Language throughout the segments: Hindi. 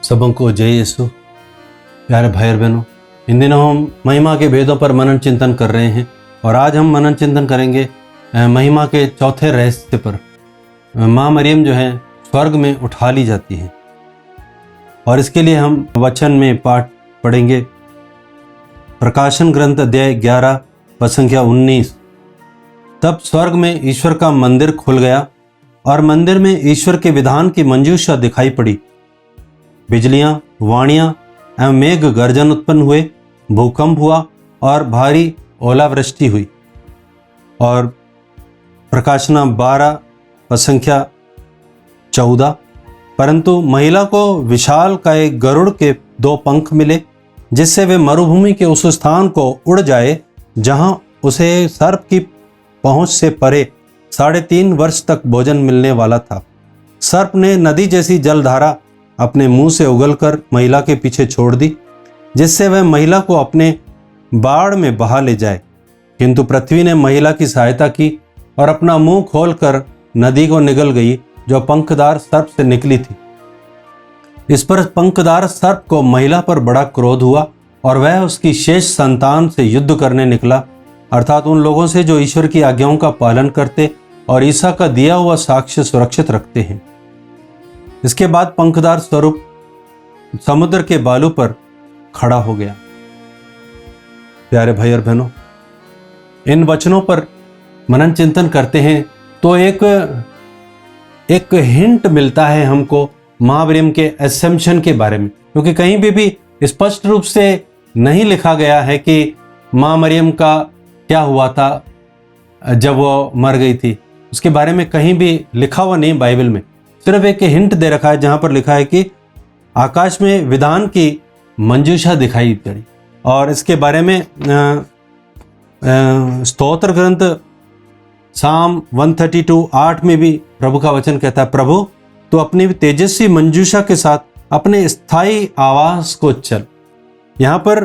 सबको जय यीशु। प्यारे भाई और बहनों, इन दिनों हम महिमा के भेदों पर मनन चिंतन कर रहे हैं और आज हम मनन चिंतन करेंगे महिमा के चौथे रहस्य पर। माँ मरियम जो है स्वर्ग में उठा ली जाती है और इसके लिए हम वचन में पाठ पढ़ेंगे। प्रकाशन ग्रंथ अध्याय 11 पद संख्या 19। तब स्वर्ग में ईश्वर का मंदिर खुल गया और मंदिर में ईश्वर के विधान की मंजूषा दिखाई पड़ी। बिजलियां, वाणियां एवं मेघ गर्जन उत्पन्न हुए, भूकंप हुआ और भारी ओलावृष्टि हुई। और प्रकाशना 12 पद संख्या 14। परंतु महिला को विशाल काय गरुड़ के 2 पंख मिले, जिससे वे मरुभूमि के उस स्थान को उड़ जाए जहां उसे सर्प की पहुंच से परे 3.5 वर्ष तक भोजन मिलने वाला था। सर्प ने नदी जैसी जलधारा अपने मुंह से उगलकर महिला के पीछे छोड़ दी, जिससे वह महिला को अपने बाढ़ में बहा ले जाए। किंतु पृथ्वी ने महिला की सहायता की और अपना मुंह खोलकर नदी को निगल गई, जो पंखदार सर्प से निकली थी। इस पर पंखदार सर्प को महिला पर बड़ा क्रोध हुआ और वह उसकी शेष संतान से युद्ध करने निकला, अर्थात उन लोगों से जो ईश्वर की आज्ञाओं का पालन करते और ईसा का दिया हुआ साक्ष्य सुरक्षित रखते हैं। इसके बाद पंखदार स्वरूप समुद्र के बालू पर खड़ा हो गया। प्यारे भाई और बहनों, इन वचनों पर मनन चिंतन करते हैं तो एक हिंट मिलता है हमको माँ मरियम के एसेम्पशन के बारे में, क्योंकि कहीं भी स्पष्ट रूप से नहीं लिखा गया है कि माँ मरियम का क्या हुआ था जब वो मर गई थी। उसके बारे में कहीं भी लिखा हुआ नहीं बाइबल में। सिर्फ एक हिंट दे रखा है जहां पर लिखा है कि आकाश में विधान की मंजूषा दिखाई पड़ी। और इसके बारे में स्तोत्र ग्रंथ साम 132:8 में भी प्रभु का वचन कहता है, प्रभु तो अपनी तेजस्वी मंजूषा के साथ अपने स्थायी आवास को चल। यहाँ पर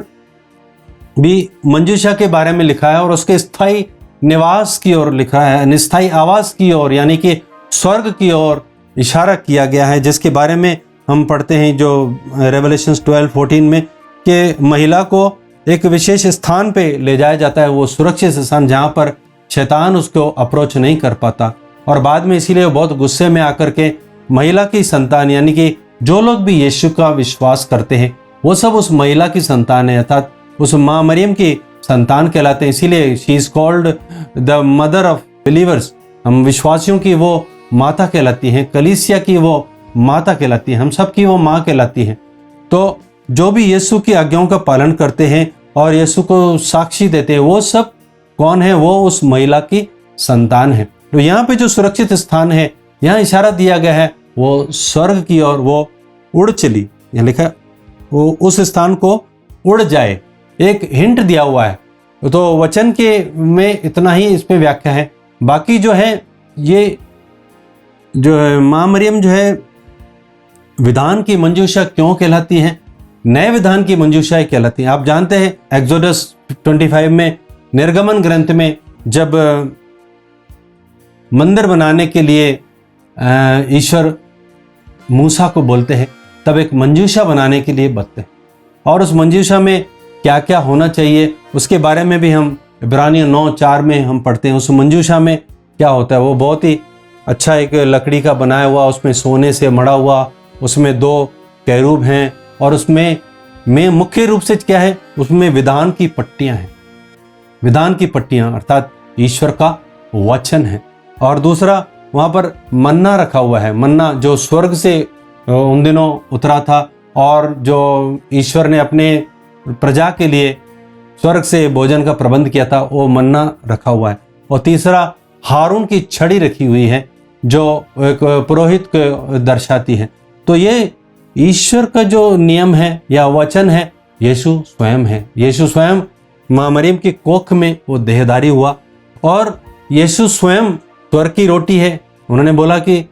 भी मंजूषा के बारे में लिखा है और उसके स्थायी निवास की ओर लिखा है, स्थायी आवास की ओर, यानी कि स्वर्ग की ओर इशारा किया गया है, जिसके बारे में हम पढ़ते हैं जो रेवलेशन 12:14 में कि महिला को एक विशेष स्थान पे ले जाया जाता है, वो सुरक्षित स्थान जहाँ पर शैतान उसको अप्रोच नहीं कर पाता। और बाद में इसीलिए वो बहुत गुस्से में आकर के महिला की संतान, यानी कि जो लोग भी यीशु का विश्वास करते हैं वो सब उस महिला की संतान है, अर्थात उस माँ मरियम की संतान कहलाते हैं। इसीलिए she is called the mother of believers. हम विश्वासियों की वो माता कहलाती हैं, कलीसिया की वो माता कहलाती है, हम सब की वो माँ कहलाती है। तो जो भी यीशु की आज्ञाओं का पालन करते हैं और यीशु को साक्षी देते हैं, वो सब कौन है? वो उस महिला की संतान है। तो यहाँ पे जो सुरक्षित स्थान है, यहाँ इशारा दिया गया है वो स्वर्ग की ओर वो उड़ चली। यहाँ लिखा वो उस स्थान को उड़ जाए, एक हिंट दिया हुआ है। तो वचन के में इतना ही इस पे व्याख्या है। बाकी जो है ये जो है माँ मरियम जो है विधान की मंजूषा क्यों कहलाती है? नए विधान की मंजूषा कहलाती है। आप जानते हैं एक्सोडस 25 में, निर्गमन ग्रंथ में, जब मंदिर बनाने के लिए ईश्वर मूसा को बोलते हैं, तब एक मंजूषा बनाने के लिए बताते हैं और उस मंजूषा में क्या क्या होना चाहिए उसके बारे में भी हम इब्रानियों 9:4 में हम पढ़ते हैं। उस मंजूषा में क्या होता है? वो बहुत ही अच्छा एक लकड़ी का बनाया हुआ, उसमें सोने से मड़ा हुआ, उसमें 2 कैरूब हैं और उसमें मुख्य रूप से क्या है? उसमें विधान की पट्टियां हैं। विधान की पट्टियां अर्थात ईश्वर का वचन है। और दूसरा वहां पर मन्ना रखा हुआ है, मन्ना जो स्वर्ग से उन दिनों उतरा था और जो ईश्वर ने अपने प्रजा के लिए स्वर्ग से भोजन का प्रबंध किया था, वो मन्ना रखा हुआ है। और तीसरा हारून की छड़ी रखी हुई है जो एक पुरोहित को दर्शाती है। तो ये ईश्वर का जो नियम है या वचन है, यीशु स्वयं है। यीशु स्वयं माँ मरियम की कोख में वो देहधारी हुआ और यीशु स्वयं स्वर्ग की रोटी है। उन्होंने बोला कि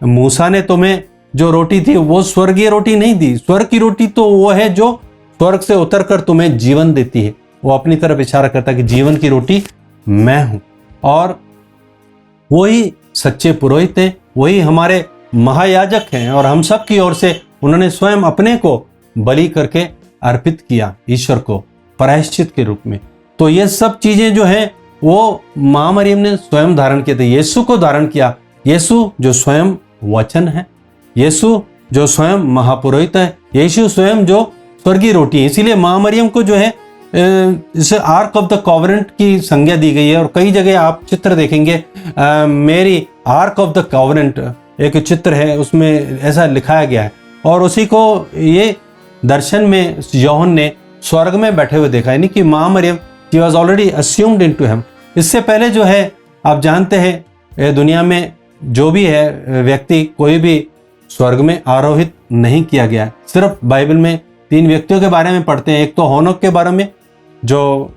मूसा ने तुम्हें जो रोटी थी वो स्वर्गीय रोटी नहीं दी, स्वर्ग की रोटी तो वो है जो स्वर्ग से उतरकर तुम्हें जीवन देती है। वो अपनी तरफ इशारा करता है कि जीवन की रोटी मैं हूं। और वही सच्चे पुरोहित हैं, वही हमारे महायाजक हैं और हम सब की ओर से उन्होंने स्वयं अपने को बलि करके अर्पित किया ईश्वर को प्रायश्चित के रूप में। तो ये सब चीजें जो है वो मां मरियम ने स्वयं धारण किए थे। यीशु को धारण किया, यीशु जो स्वयं वचन है, यीशु जो स्वयं महापुरोहित है, यीशु स्वयं जो स्वर्गीय रोटी है। इसीलिए मां मरियम को जो है इसे आर्क ऑफ द कॉवेनेंट की संज्ञा दी गई है। और कई जगह आप चित्र देखेंगे, मेरी आर्क ऑफ द कॉवेनेंट एक चित्र है, उसमें ऐसा लिखाया गया है। और उसी को ये दर्शन में यूहन्ना ने स्वर्ग में बैठे हुए देखा, यानी कि मां Mariam she was already assumed into heaven. इससे पहले जो है आप जानते हैं दुनिया में जो भी है व्यक्ति, कोई भी स्वर्ग में आरोहित नहीं किया गया। सिर्फ बाइबल में 3 व्यक्तियों के बारे में पढ़ते हैं। एक तो होनोक के बारे में, जो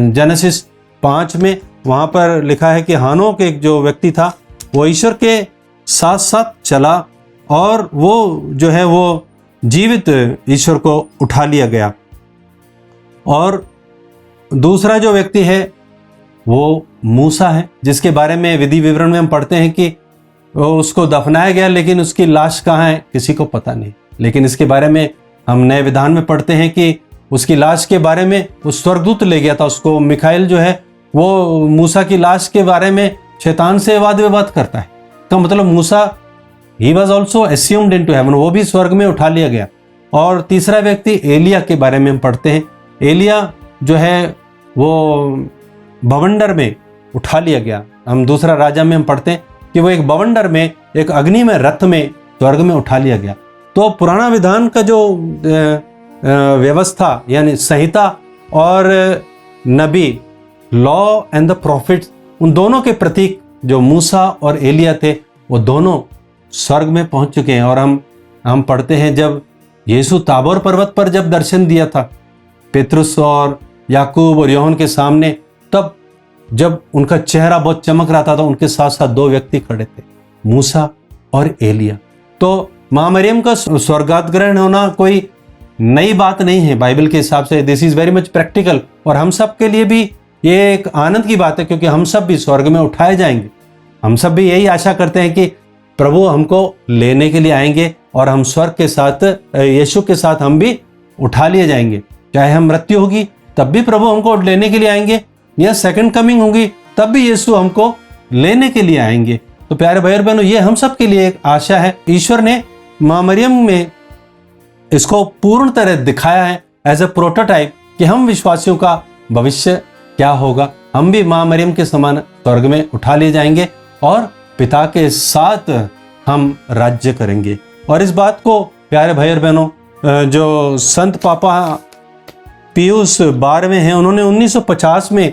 जेनेसिस 5 में वहां पर लिखा है कि हानोक एक जो व्यक्ति था वो ईश्वर के साथ साथ चला और वो जो है वो जीवित ईश्वर को उठा लिया गया। और दूसरा जो व्यक्ति है वो मूसा है, जिसके बारे में विधि विवरण में हम पढ़ते हैं कि उसको दफनाया गया, लेकिन उसकी लाश कहाँ है किसी को पता नहीं। लेकिन इसके बारे में हम नए विधान में पढ़ते हैं कि उसकी लाश के बारे में उस स्वर्गदूत ले गया था उसको। मिखाइल जो है वो मूसा की लाश के बारे में शैतान से वाद विवाद करता है। तो मतलब Musa he was also assumed into heaven, वो भी स्वर्ग में उठा लिया गया। और तीसरा व्यक्ति एलिया के बारे में हम पढ़ते हैं। एलिया जो है वो बवंडर में उठा लिया गया। हम दूसरा राजा में हम पढ़ते हैं कि वो एक बवंडर में, एक अग्नि में, रथ में स्वर्ग में उठा लिया गया। तो पुराना विधान का जो व्यवस्था यानी संहिता और नबी, लॉ एंड द प्रॉफिट्स, उन दोनों के प्रतीक जो मूसा और एलिया थे वो दोनों स्वर्ग में पहुंच चुके हैं। और हम पढ़ते हैं जब यीशु ताबोर पर्वत पर जब दर्शन दिया था पेतरुस और याकूब और यूहन्ना के सामने, तब जब उनका चेहरा बहुत चमक रहा था तो उनके साथ साथ 2 व्यक्ति खड़े थे, मूसा और एलिया। तो मां मरियम का स्वर्गाधिग्रहण होना कोई नई बात नहीं है बाइबल के हिसाब से। This is very much practical. और हम सब के लिए भी ये एक आनंद की बात है, क्योंकि हम सब भी स्वर्ग में उठाए जाएंगे। हम सब भी यही आशा करते हैं कि प्रभु हमको लेने के लिए आएंगे और हम स्वर्ग के साथ, यीशु के साथ हम भी उठा लिए जाएंगे। चाहे हम मृत्यु होगी तब भी प्रभु हमको लेने के लिए आएंगे, या सेकंड कमिंग होगी तब भी यीशु हमको लेने के लिए आएंगे। तो प्यारे भाई और बहनों, ये हम सब के लिए एक आशा है। ईश्वर ने मां मरियम में इसको पूर्ण तरह दिखाया है एज ए प्रोटोटाइप कि हम विश्वासियों का भविष्य क्या होगा। हम भी मां मरियम के समान स्वर्ग में उठा लिए जाएंगे और पिता के साथ हम राज्य करेंगे। और इस बात को प्यारे भाई और बहनों, जो संत पापा पियूस 12वें हैं, उन्होंने 1950 में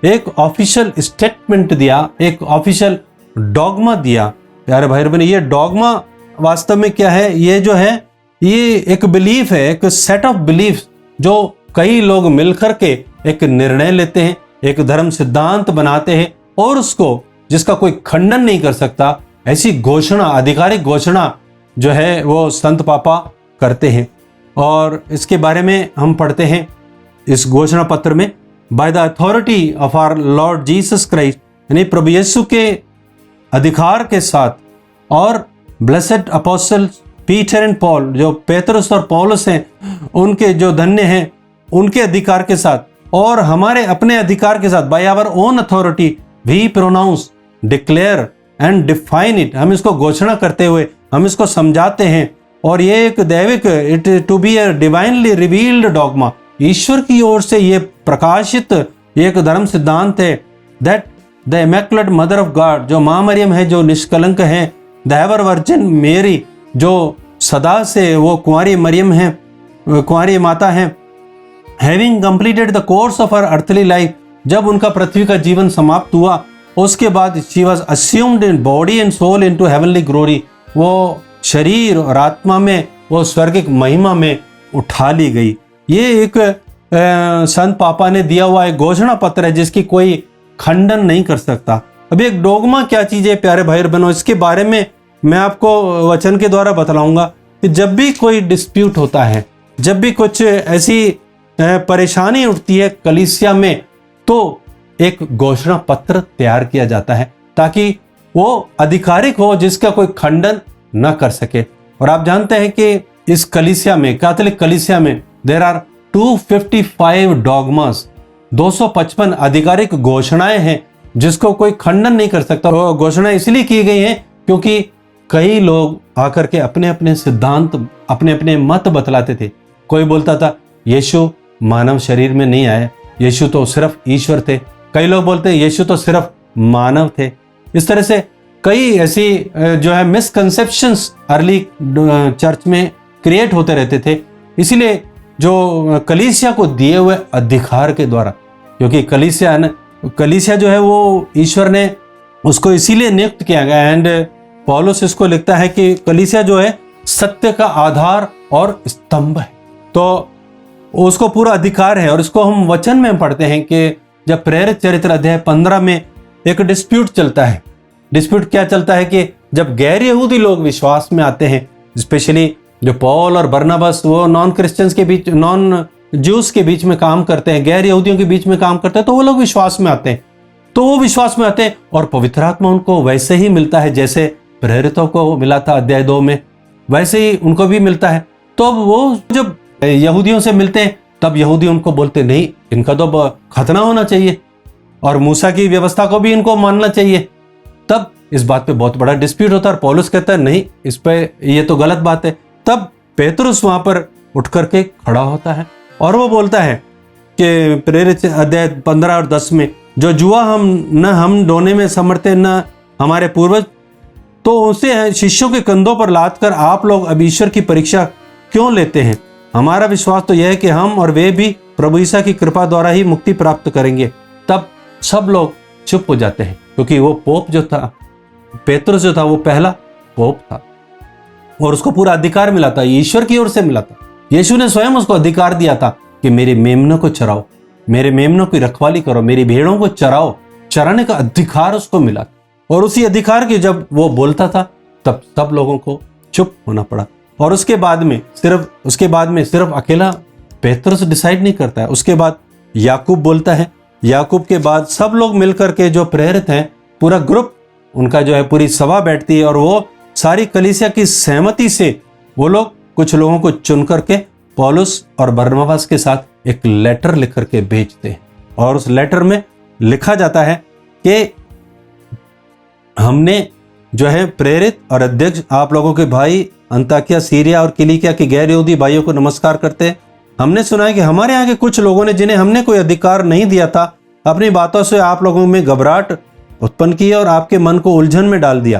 एक ऑफिशियल स्टेटमेंट दिया, एक ऑफिशियल डॉगमा दिया। प्यारे भाई और बहनों, ये डॉगमा वास्तव में क्या है? ये जो है ये एक बिलीफ है, एक सेट ऑफ बिलीफ जो कई लोग मिलकर के एक निर्णय लेते हैं, एक धर्म सिद्धांत बनाते हैं और उसको, जिसका कोई खंडन नहीं कर सकता, ऐसी घोषणा, आधिकारिक घोषणा जो है वो संत पापा करते हैं। और इसके बारे में हम पढ़ते हैं इस घोषणा पत्र में, by the authority of our lord Jesus Christ, यानी प्रभु यीशु के अधिकार के साथ, और blessed apostles Peter and Paul, जो पेतरुस और पौलुस हैं उनके जो धन्य हैं उनके अधिकार के साथ, और हमारे अपने अधिकार के साथ, by our own authority we pronounce, declare and define it, हम इसको घोषणा करते हुए हम इसको समझाते हैं। और ये एक दैविक, it to be a divinely revealed dogma, ईश्वर की ओर से ये प्रकाशित एक धर्म सिद्धांत है, that the immaculate mother of God, जो मां मरियम है, जो निष्कलंक है, द एवर वर्जिन मेरी, जो सदा से वो कुंवारी मरियम है, कुंवारी माता है, having completed the course of her earthly life, जब उनका पृथ्वी का जीवन समाप्त हुआ उसके बाद she was assumed in body and soul into heavenly glory, वो शरीर और आत्मा में वो स्वर्गिक महिमा में उठा ली गई। ये एक संत पापा ने दिया हुआ एक घोषणा पत्र है जिसकी कोई खंडन नहीं कर सकता। अब एक डोगमा क्या चीज है प्यारे भाई और बहनों, इसके बारे में मैं आपको वचन के द्वारा बतलाऊंगा कि जब भी कोई डिस्प्यूट होता है, जब भी कुछ ऐसी परेशानी उठती है कलीसिया में, तो एक घोषणा पत्र तैयार किया जाता है ताकि वो आधिकारिक हो, जिसका कोई खंडन न कर सके। और आप जानते हैं कि इस कलीसिया में, कैथोलिक कलीसिया में देयर आर 255 डॉगमास, 255 आधिकारिक घोषणाएं हैं जिसको कोई खंडन नहीं कर सकता। वो घोषणाएं इसलिए की गई हैं क्योंकि कई लोग आकर के अपने अपने सिद्धांत, अपने अपने मत बतलाते थे। कोई बोलता था यीशु मानव शरीर में नहीं आए, यीशु तो सिर्फ ईश्वर थे। कई लोग बोलते यीशु तो सिर्फ मानव थे। इस तरह से कई ऐसी जो है मिसकंसेप्शंस अर्ली चर्च में क्रिएट होते रहते थे। इसीलिए जो कलीसिया को दिए हुए अधिकार के द्वारा, क्योंकि कलीसिया जो है वो ईश्वर ने उसको इसीलिए नियुक्त किया गया। एंड पौलुस इसको लिखता है कि कलीसिया जो है सत्य का आधार और स्तंभ है, तो उसको पूरा अधिकार है। और इसको हम वचन में पढ़ते हैं कि जब प्रेरित चरित्र अध्याय 15 में एक डिस्प्यूट चलता है। डिस्प्यूट क्या चलता है कि जब गैर यहूदी लोग विश्वास में आते हैं, स्पेशली जो पौल और बरनबास वो नॉन क्रिश्चियंस के बीच, नॉन ज्यूस के बीच में काम करते हैं, गैर यहूदियों के बीच में काम करते हैं, तो वो लोग विश्वास में आते हैं। तो वो विश्वास में आते हैं और पवित्र आत्मा उनको वैसे ही मिलता है जैसे प्रेरितों को मिला था अध्याय 2 में, वैसे ही उनको भी मिलता है। तो अब वो जब यहूदियों से मिलते हैं तब यहूदी उनको बोलते नहीं, इनका तो खतना होना चाहिए और मूसा की व्यवस्था को भी इनको मानना चाहिए। तब इस बात पे बहुत बड़ा डिस्प्यूट होता है और पौलुस कहता है नहीं, इस पे ये तो गलत बात है। तब पेतरुस वहां पर उठ करके खड़ा होता है और वो बोलता है कि प्रेरित अध्याय 15 और 10 में, जो जुआ हम डोने में समर्थते न हमारे पूर्वज, तो उसे शिष्यों के कंधों पर लाद कर आप लोग अब ईश्वर की परीक्षा क्यों लेते हैं? हमारा विश्वास तो यह है कि हम और वे भी प्रभु ईसा की कृपा द्वारा ही मुक्ति प्राप्त करेंगे। तब सब लोग चुप हो जाते हैं, क्योंकि वो पोप जो था, पेतरुस जो था, वो पहला पोप था और उसको पूरा अधिकार मिला था, ईश्वर की ओर से मिला था। यीशु ने स्वयं उसको अधिकार दिया था कि मेरे मेमनों को चराओ, मेरे मेमनों की रखवाली करो, मेरी भेड़ों को चराओ। चराने का अधिकार उसको मिला और उसी अधिकार की जब वो बोलता था तब सब लोगों को चुप होना पड़ा। और उसके बाद में सिर्फ अकेला पेतरुस डिसाइड नहीं करता है, उसके बाद याकूब बोलता है। याकूब के बाद सब लोग मिलकर के जो प्रेरित हैं, पूरा ग्रुप उनका जो है, पूरी सभा बैठती है और वो सारी कलीसिया की सहमति से वो लोग कुछ लोगों को चुन करके पौलुस और बरनबास के साथ एक लेटर लिख करके भेजते हैं। और उस लेटर में लिखा जाता है कि हमने जो है प्रेरित और अध्यक्ष आप लोगों के भाई अंताकिया, सीरिया और किलिकिया के गैर यहूदी भाइयों को नमस्कार करते हैं। हमने सुना है कि हमारे यहाँ के कुछ लोगों ने, जिन्हें हमने कोई अधिकार नहीं दिया था, अपनी बातों से आप लोगों में घबराहट उत्पन्न की और आपके मन को उलझन में डाल दिया।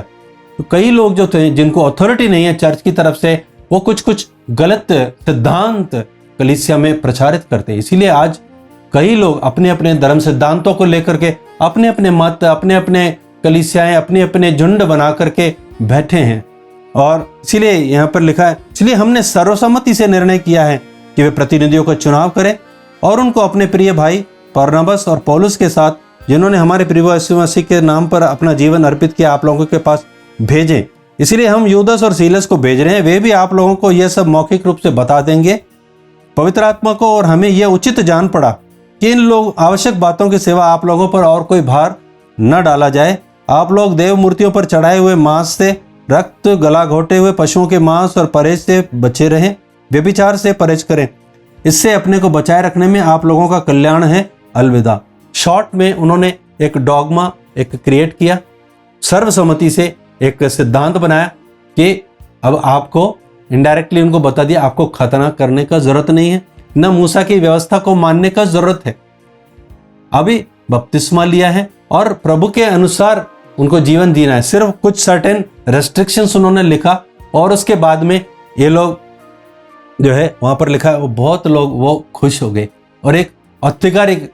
तो कई लोग जो थे, जिनको अथॉरिटी नहीं है चर्च की तरफ से, वो कुछ गलत सिद्धांत कलीसिया में प्रचारित करते हैं। इसीलिए आज कई लोग अपने अपने धर्म सिद्धांतों को लेकर के अपने अपने मत, अपने अपने कलीसियाएं, अपने अपने झुंड बना करके बैठे हैं। और इसीलिए यहाँ पर लिखा है, इसलिए हमने सर्वसम्मति से निर्णय किया है कि वे प्रतिनिधियों का चुनाव करें और उनको अपने प्रिय भाई बरनबास और पौलुस के साथ, जिन्होंने हमारे प्रभु यीशु मसीह के नाम पर अपना जीवन अर्पित किया, आप लोगों के पास भेजें। इसलिए हम यूदस और सीलस को भेज रहे हैं, वे भी आप लोगों को यह सब मौखिक रूप से बता देंगे। पवित्र आत्मा को और हमें यह उचित जान पड़ा कि इन लोग आवश्यक बातों की सेवा आप लोगों पर और कोई भार न डाला जाए। आप लोग देव मूर्तियों पर चढ़ाए हुए मांस से, रक्त, गला घोटे हुए पशुओं के मांस और परहेज से बचे रहें, व्यभिचार से परहेज करें। इससे अपने को बचाए रखने में आप लोगों का कल्याण है। अलविदा। शॉर्ट में उन्होंने एक डॉगमा एक क्रिएट किया, सर्वसम्मति से एक सिद्धांत बनाया कि अब आपको इनडायरेक्टली उनको बता दिया, आपको खतना करने का जरूरत नहीं है, न मूसा की व्यवस्था को मानने का जरूरत है। अभी बपतिस्मा लिया है और प्रभु के अनुसार उनको जीवन जीना है। सिर्फ कुछ सर्टेन रेस्ट्रिक्शंस उन्होंने लिखा और उसके बाद में ये लोग जो है वहां पर लिखा है, वो बहुत लोग वो खुश हो गए। और एक आधिकारिक,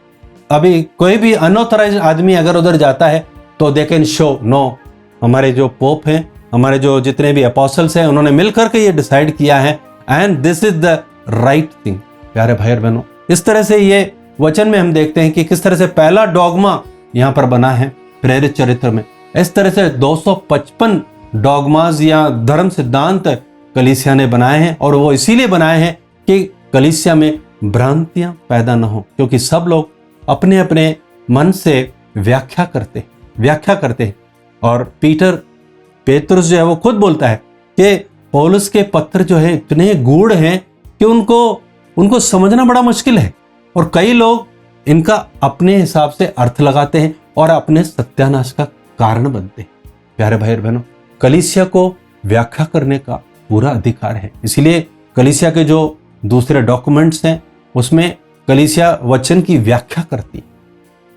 अभी कोई भी अनऑथराइज आदमी अगर उधर जाता है तो दे कैन शो नो, हमारे जो पोप हैं, हमारे जो जितने भी अपोस्टल्स हैं, उन्होंने मिलकर के ये डिसाइड किया है and this is the right thing. प्यारे भाई और बहनों, इस तरह से ये वचन में हम देखते हैं कि किस तरह से पहला डॉगमा यहाँ पर बना है प्रेरित चरित्र में। इस तरह से 255 डॉगमास या धर्म सिद्धांत कलीसिया ने बनाए हैं और वो इसीलिए बनाए हैं कि कलीसिया में भ्रांतियां पैदा न हो, क्योंकि सब लोग अपने अपने मन से व्याख्या करते हैं। और पेतरुस जो है वो खुद बोलता है कि पौलुस के पत्र जो है इतने गूढ़ हैं कि उनको समझना बड़ा मुश्किल है, और कई लोग इनका अपने हिसाब से अर्थ लगाते हैं और अपने सत्यानाश का कारण बनते हैं। प्यारे भाई और बहनों, कलीसिया को व्याख्या करने का पूरा अधिकार है। इसलिए कलीसिया के जो दूसरे डॉक्यूमेंट्स हैं उसमें कलीसिया वचन की व्याख्या करती है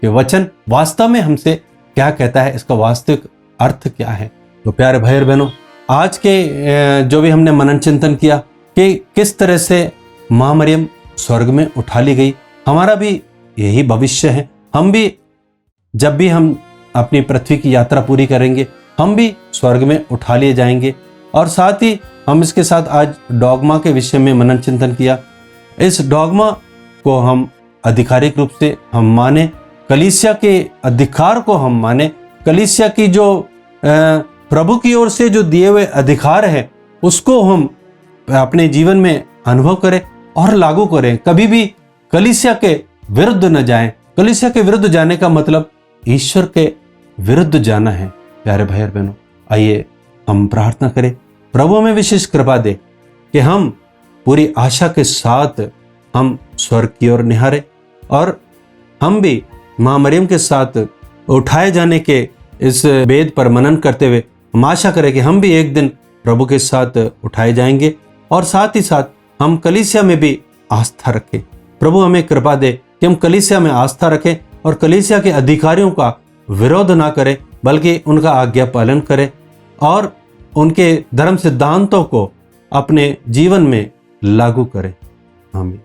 कि वचन वास्तव में हमसे क्या कहता है, इसका वास्तविक अर्थ क्या है। तो प्यारे भाई और बहनों, आज के जो भी हमने मनन चिंतन किया कि किस तरह से मां मरियम स्वर्ग में उठा ली गई, हमारा भी यही भविष्य है। हम भी जब भी हम अपनी पृथ्वी की यात्रा पूरी करेंगे, हम भी स्वर्ग में उठा लिए जाएंगे। और साथ ही हम इसके साथ आज डॉगमा के विषय में मनन चिंतन किया। इस डॉगमा को हम आधिकारिक रूप से हम माने, कलीसिया के अधिकार को हम माने, कलीसिया की जो प्रभु की ओर से जो दिए हुए अधिकार है उसको हम अपने जीवन में अनुभव करें और लागू करें। कभी भी कलीसिया के विरुद्ध न जाएं। कलीसिया के विरुद्ध जाने का मतलब ईश्वर के विरुद्ध जाना है। प्यारे भाई और बहनों, आइए हम प्रार्थना करें, प्रभु हमें विशेष कृपा दे कि हम पूरी आशा के साथ हम स्वर्ग की ओर निहारे और हम भी मां मरियम के साथ उठाए जाने के इस वेद पर मनन करते हुए हम आशा करें कि हम भी एक दिन प्रभु के साथ उठाए जाएंगे और साथ ही साथ हम कलीसिया में भी आस्था रखें। प्रभु हमें कृपा दे कि हम कलीसिया में आस्था रखें और कलीसिया के अधिकारियों का विरोध ना करें, बल्कि उनका आज्ञा पालन करें और उनके धर्म सिद्धांतों को अपने जीवन में लागू करें। आमीन।